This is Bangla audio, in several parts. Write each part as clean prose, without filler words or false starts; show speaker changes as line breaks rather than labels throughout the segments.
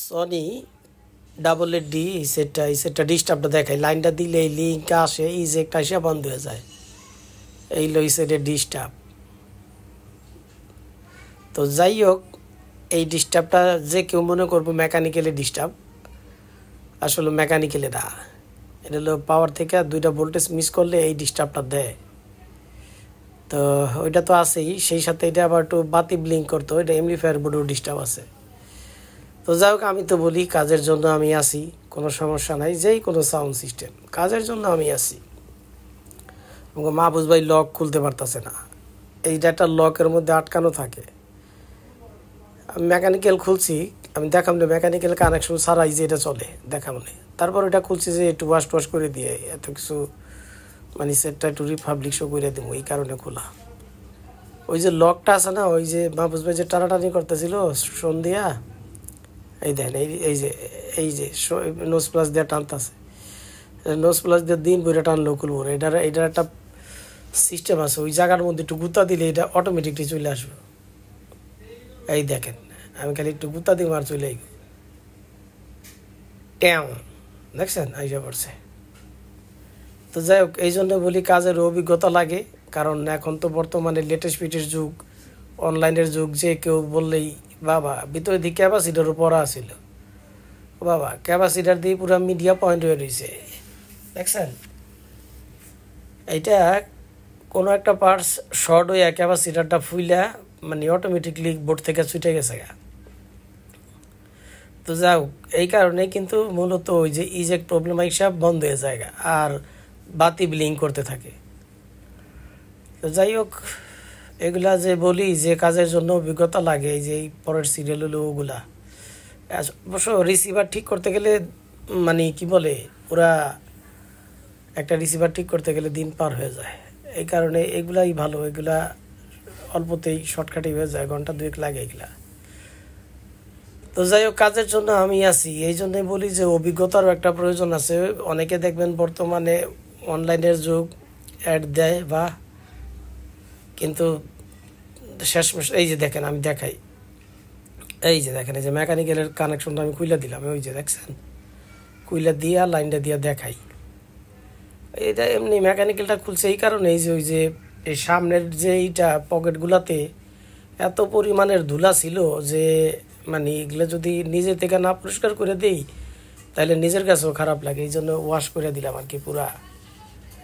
সনি ডাবল এর ডি এই সেটটা ডিস্টার্বটা দেখায়, লাইনটা দিলে এই লিঙ্ক আসে, ইজেক্ট আসে বন্ধ হয়ে যায়। এই লো এই সেটের ডিস্টার্ব। তো যাই হোক, এই ডিস্টার্বটা যে কেউ মনে করবো মেকানিক্যালি ডিস্টার্ব, আসলে মেকানিক্যালি না। এটা হলো পাওয়ার থেকে দুইটা ভোল্টেজ মিস করলে এই ডিস্টার্বটা দেয়। তো ওইটা তো আছেই, সেই সাথে এটা আবার একটু বাতি ব্লিঙ্ক করতো, এটা এমপ্লিফায়ার বোর্ডেও ডিস্টার্ব আছে। তো যাই হোক, আমি তো বলি কাজের জন্য আমি আসি, কোনো সমস্যা নাই, যেই কোনো সাউন্ড সিস্টেম কাজের জন্য আমি আসি। মাহফুজ ভাই লক খুলতে পারতেছে না, এইটা একটা লকের মধ্যে আটকানো থাকে। আমি মেকানিক্যাল খুলছি, আমি দেখাম না মেকানিক্যাল কানেকশন ছাড়াই যে এটা চলে দেখাম না। তারপর এটা খুলছি যে একটু ওয়াশ টোয়াশ করে দিয়ে এত কিছু মানে সেটটা একটু রিপাবলিক শো করে দেবো, এই কারণে খোলা। ওই যে লকটা আছে না, ওই যে মাহফুজ ভাই যে টানাটানি করতেছিল সন্ধ্যা, এই দেখেন এই যে নোজ প্লাস দিয়ে টানতেছে, নোজ প্লাস দিয়ে দিন বইটা টানলেও খুলবো না। এটার একটা সিস্টেম আছে, ওই জায়গার মধ্যে একটু গুতা দিলে এটা অটোমেটিকলি চলে আসবে। এই দেখেন, আমি খালি একটু গুতা দিব আর চলে আইব, ট্যাও, দেখছেন আইসা পড়ছে। তো যাই হোক, এই জন্য বলি কাজের অভিজ্ঞতা লাগে, কারণ এখন তো বর্তমানে লেটেস্ট ফিটেস্ট যুগ, অনলাইনের যুগ। যে কেউ বললেই বাবা ভিতরে দিয়ে ক্যাপাসিটার উপর আসিল, বাবা ক্যাপাসিটার দিয়ে পুরো মিডিয়া পয়েন্ট হয়ে রয়েছে, দেখছেন। এইটা কোনো একটা পার্টস শর্ট হয়ে ক্যাপাসিটারটা ফুইলা মানে অটোমেটিকলি বোর্ড থেকে ছুটে গেছে গা। তো যাও, এই কারণে কিন্তু মূলত ওই যে ইজেক্ট প্রবলেম হিসাব বন্ধ হয়ে যায় আর বাতি ব্লিঙ্ক করতে থাকে। তো যাই হোক, এগুলা যে বলি যে কাজের জন্য অভিজ্ঞতা লাগে, এই যে পরের সিরিয়াল হলো ওগুলা। অবশ্য রিসিভার ঠিক করতে গেলে মানে কি বলে, ওরা একটা রিসিভার ঠিক করতে গেলে দিন পার হয়ে যায়। এই কারণে এগুলাই ভালো, এগুলা অল্পতেই শর্টকাটে হয়ে যায়, ঘন্টা দুয়েক লাগে এগুলা। তো যাই হোক, কাজের জন্য আমি আছি, এই জন্যই বলি যে অভিজ্ঞতারও একটা প্রয়োজন আছে। অনেকে দেখবেন বর্তমানে অনলাইনের যুগ, অ্যাড দেয় বা, কিন্তু শেষমেশ এই যে দেখেন আমি দেখাই, এই যে দেখেন এই যে মেকানিক্যালের কানেকশনটা আমি খুইলা দিলাম, ওই যে দেখছেন খুইলা দিয়া লাইনটা দিয়া দেখাই। এটা এমনি মেকানিক্যালটা খুলছে এই কারণে, এই যে ওই যে এই সামনের যে এইটা পকেটগুলাতে এত পরিমাণের ধুলা ছিল যে মানে এগুলো যদি নিজে থেকে না পরিষ্কার করে দেই তাহলে নিজের কাছেও খারাপ লাগে, এই জন্য ওয়াশ করে দিলাম আর কি পুরা।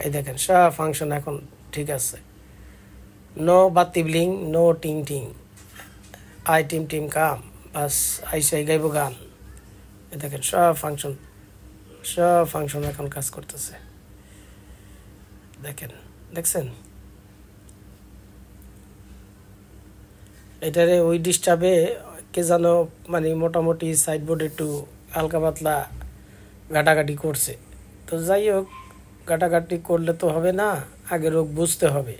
এই দেখেন সব ফাংশন এখন ঠিক আছে, নো বাতি ব্লিং, নো টিং টিং, আই টিম টিম কাম, বাস আইসাই গাইব গান। এই দেখেন সব ফাংশন এখন কাজ করতেছে, দেখেন, দেখছেন। এটারে ওই ডিস্টার্বে কে যেন মানে মোটামুটি সাইডবোর্ড একটু হালকা পাতলা ঘাটাঘাটি করছে। তো যাই হোক, ঘাটাঘাটি করলে তো হবে না, আগে রোগ বুঝতে হবে।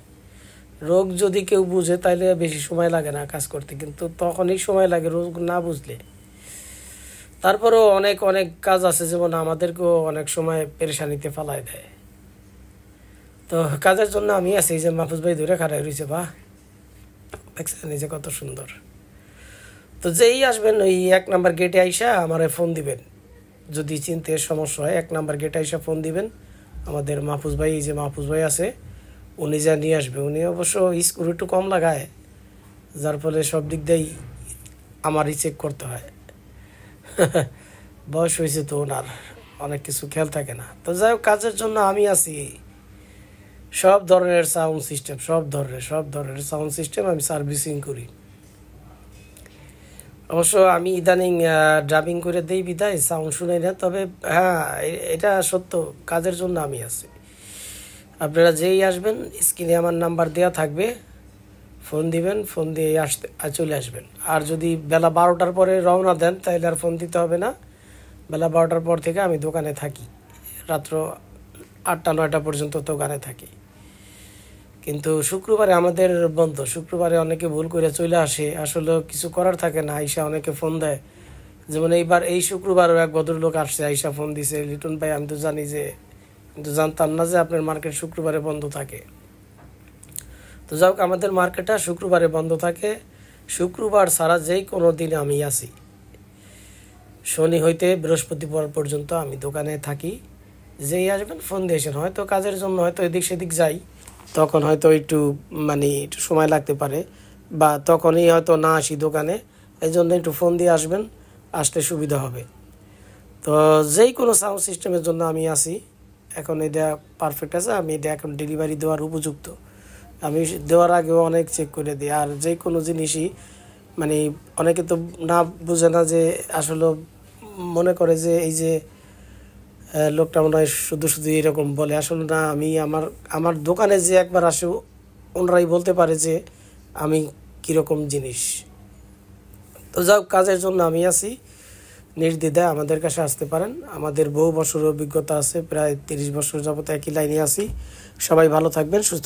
রোগ যদি কেউ বুঝে তাহলে বেশি সময় লাগে না কাজ করতে, কিন্তু তখনই সময় লাগে রোগ না বুঝলে। তারপরেও অনেক অনেক কাজ আছে, যেমন আমাদেরকেও অনেক সময় পেরেশানিতে ফালায় দেয়। তো কাজের জন্য আমি আছি, এই যে মাহফুজ ভাই ধরে খাড়াই রয়েছে, বা দেখছেন এই যে কত সুন্দর। তো যেই আসবেন ওই 1 নাম্বার গেটে আইসা আমারে ফোন দিবেন, যদি চিনতে সমস্যা হয় 1 নাম্বার গেটে আইসা ফোন দিবেন। আমাদের মাহফুজ ভাই, এই যে মাহফুজ ভাই আছে, উনি যা নিয়ে আসবে। উনি অবশ্য স্ক্রু একটু কম লাগায়, যার ফলে সব দিক দিয়েই আমারই চেক করতে হয়। বয়স হয়েছে তো ওনার, অনেক কিছু খেয়াল থাকে না। তো যাই হোক, কাজের জন্য আমি আছি। সব ধরনের সাউন্ড সিস্টেম আমি সার্ভিসিং করি। অবশ্য আমি ইদানিং ড্রাইভিং করে দেই বিদায় সাউন্ড শুনাই না, তবে হ্যাঁ এটা সত্য, কাজের জন্য আমি আছি। আপনারা যেই আসবেন স্ক্রিনে আমার নাম্বার দেওয়া থাকবে, ফোন দিবেন, ফোন দিয়ে চলে আসবেন। আর যদি বেলা 12টার পরে রওনা দেন তাহলে আর ফোন দিতে হবে না। বেলা 12টার পর থেকে আমি দোকানে থাকি, রাত্র 8টা-9টা পর্যন্ত দোকানে থাকি। কিন্তু শুক্রবারে আমাদের বন্ধ, শুক্রবারে অনেকে ভুল করে চলে আসে, আসলে কিছু করার থাকে না, আইসা অনেকে ফোন দেয়। যেমন এইবার এই শুক্রবারও এক ভদ্রলোক আসছে, আইসা ফোন দিছে, লিটন ভাই আমি তো জানি যে, কিন্তু জানতাম না যে আপনার মার্কেট শুক্রবারে বন্ধ থাকে। তো যাই হোক, আমাদের মার্কেটটা শুক্রবারে বন্ধ থাকে, শুক্রবার ছাড়া যেই কোনো দিনে আমি আসি। শনি হইতে বৃহস্পতিবার পর্যন্ত আমি দোকানে থাকি। যেই আসবেন ফোন দিয়েছেন, হয়তো কাজের জন্য হয়তো এদিক সেদিক যাই, তখন হয়তো একটু একটু সময় লাগতে পারে, বা তখনই হয়তো না আসি দোকানে, এই জন্য একটু ফোন দিয়ে আসবেন, আসতে সুবিধা হবে। তো যেই কোনো সাউন্ড সিস্টেমের জন্য আমি আসি, এখন এটা পারফেক্ট আছে, আমি এটা এখন ডেলিভারি দেওয়ার উপযুক্ত। আমি দেওয়ার আগেও অনেক চেক করে দিই। আর যে কোনো জিনিসই অনেকে তো না বুঝে না, যে আসলে মনে করে যে এই যে লোকটা মনে হয় শুধু শুধু এরকম বলে, আসলে না, আমি আমার আমার দোকানে যে একবার আসে ওনারাই বলতে পারে যে আমি কীরকম জিনিস। তো যাও, কাজের জন্য আমি আছি, নির্দ্বিধায় আমাদের কাছে আসতে পারেন। আমাদের বহু বছর অভিজ্ঞতা আছে, প্রায় 30 বছর যাবত একই লাইনে আছি। সবাই ভালো থাকবেন, সুস্থ